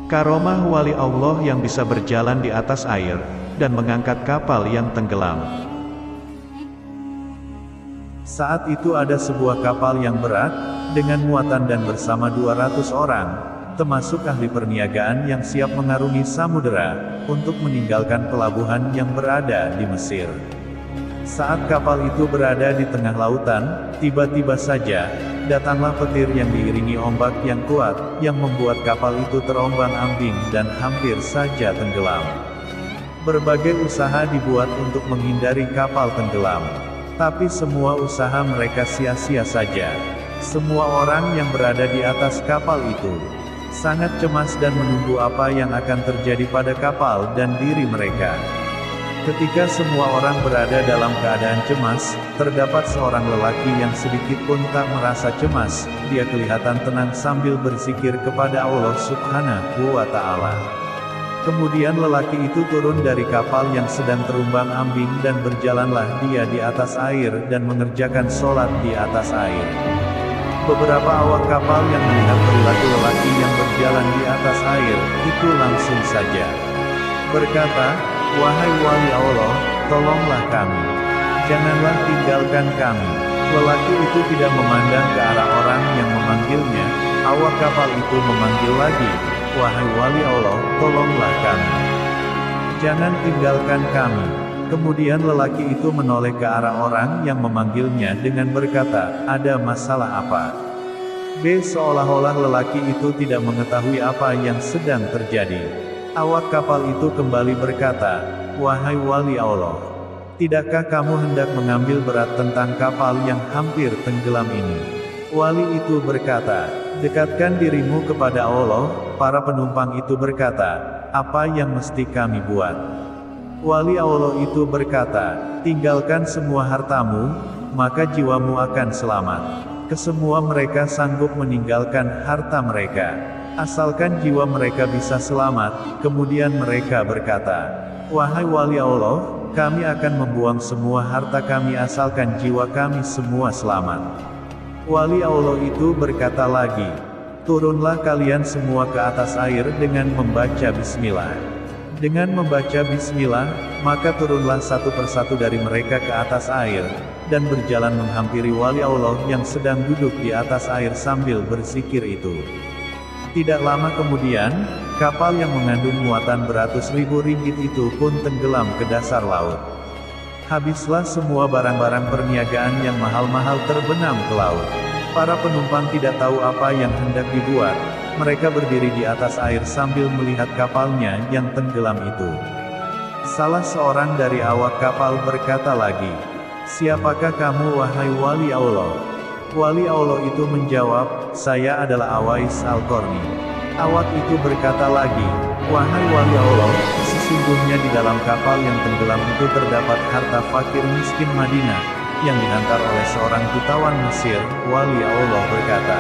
Karomah wali Allah yang bisa berjalan di atas air, dan mengangkat kapal yang tenggelam. Saat itu ada sebuah kapal yang berat, dengan muatan dan bersama 200 orang, termasuk ahli perniagaan yang siap mengarungi samudera, untuk meninggalkan pelabuhan yang berada di Mesir. Saat kapal itu berada di tengah lautan, tiba-tiba saja, datanglah petir yang diiringi ombak yang kuat, yang membuat kapal itu terombang-ambing dan hampir saja tenggelam. Berbagai usaha dibuat untuk menghindari kapal tenggelam. Tapi semua usaha mereka sia-sia saja. Semua orang yang berada di atas kapal itu sangat cemas dan menunggu apa yang akan terjadi pada kapal dan diri mereka. Ketika semua orang berada dalam keadaan cemas, terdapat seorang lelaki yang sedikit pun tak merasa cemas. Dia kelihatan tenang sambil berzikir kepada Allah Subhanahu wa Ta'ala. Kemudian lelaki itu turun dari kapal yang sedang terombang-ambing dan berjalanlah dia di atas air dan mengerjakan sholat di atas air. Beberapa awak kapal yang melihat perilaku lelaki yang berjalan di atas air, itu langsung saja berkata, "Wahai wali Allah, tolonglah kami. Janganlah tinggalkan kami." Lelaki itu tidak memandang ke arah orang yang memanggilnya. Awak kapal itu memanggil lagi, "Wahai wali Allah, tolonglah kami. Jangan tinggalkan kami." Kemudian lelaki itu menoleh ke arah orang yang memanggilnya dengan berkata, "Ada masalah apa?" Seolah-olah lelaki itu tidak mengetahui apa yang sedang terjadi. Awak kapal itu kembali berkata, "Wahai wali Allah, tidakkah kamu hendak mengambil berat tentang kapal yang hampir tenggelam ini?" Wali itu berkata, "Dekatkan dirimu kepada Allah." Para penumpang itu berkata, "Apa yang mesti kami buat?" Wali Allah itu berkata, "Tinggalkan semua hartamu, maka jiwamu akan selamat." Kesemua mereka sanggup meninggalkan harta mereka, asalkan jiwa mereka bisa selamat. Kemudian mereka berkata, "Wahai wali Allah, kami akan membuang semua harta kami asalkan jiwa kami semua selamat." Wali Allah itu berkata lagi, "Turunlah kalian semua ke atas air dengan membaca bismillah." Dengan membaca bismillah, maka turunlah satu persatu dari mereka ke atas air, dan berjalan menghampiri wali Allah yang sedang duduk di atas air sambil berzikir itu. Tidak lama kemudian, kapal yang mengandung muatan beratus ribu ringgit itu pun tenggelam ke dasar laut. Habislah semua barang-barang perniagaan yang mahal-mahal terbenam ke laut. Para penumpang tidak tahu apa yang hendak dibuat. Mereka berdiri di atas air sambil melihat kapalnya yang tenggelam itu. Salah seorang dari awak kapal berkata lagi, "Siapakah kamu wahai wali Allah?" Wali Allah itu menjawab, "Saya adalah Awais Al-Qarni." Awak itu berkata lagi, "Wahai wali Allah, sesungguhnya di dalam kapal yang tenggelam itu terdapat harta fakir miskin Madinah, yang dihantar oleh seorang jutawan Mesir." Wali Allah berkata,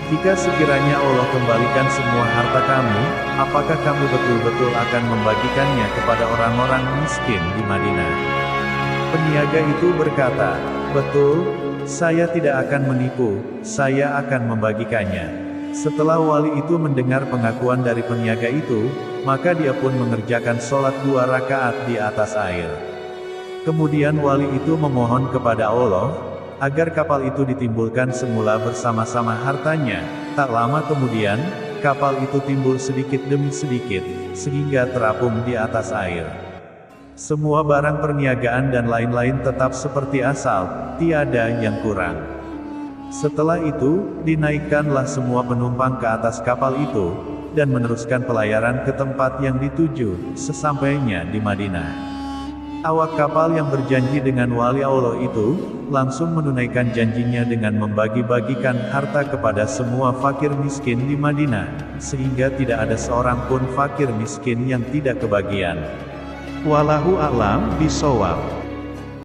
"Jika sekiranya Allah kembalikan semua harta kamu, apakah kamu betul-betul akan membagikannya kepada orang-orang miskin di Madinah?" Peniaga itu berkata, "Betul, saya tidak akan menipu, saya akan membagikannya." Setelah wali itu mendengar pengakuan dari peniaga itu, maka dia pun mengerjakan sholat 2 rakaat di atas air. Kemudian wali itu memohon kepada Allah, agar kapal itu ditimbulkan semula bersama-sama hartanya. Tak lama kemudian, kapal itu timbul sedikit demi sedikit, sehingga terapung di atas air. Semua barang perniagaan dan lain-lain tetap seperti asal, tiada yang kurang. Setelah itu, dinaikkanlah semua penumpang ke atas kapal itu, dan meneruskan pelayaran ke tempat yang dituju, sesampainya di Madinah. Awak kapal yang berjanji dengan wali Allah itu, langsung menunaikan janjinya dengan membagi-bagikan harta kepada semua fakir miskin di Madinah, sehingga tidak ada seorang pun fakir miskin yang tidak kebagian. Wallahu a'lam bishawab.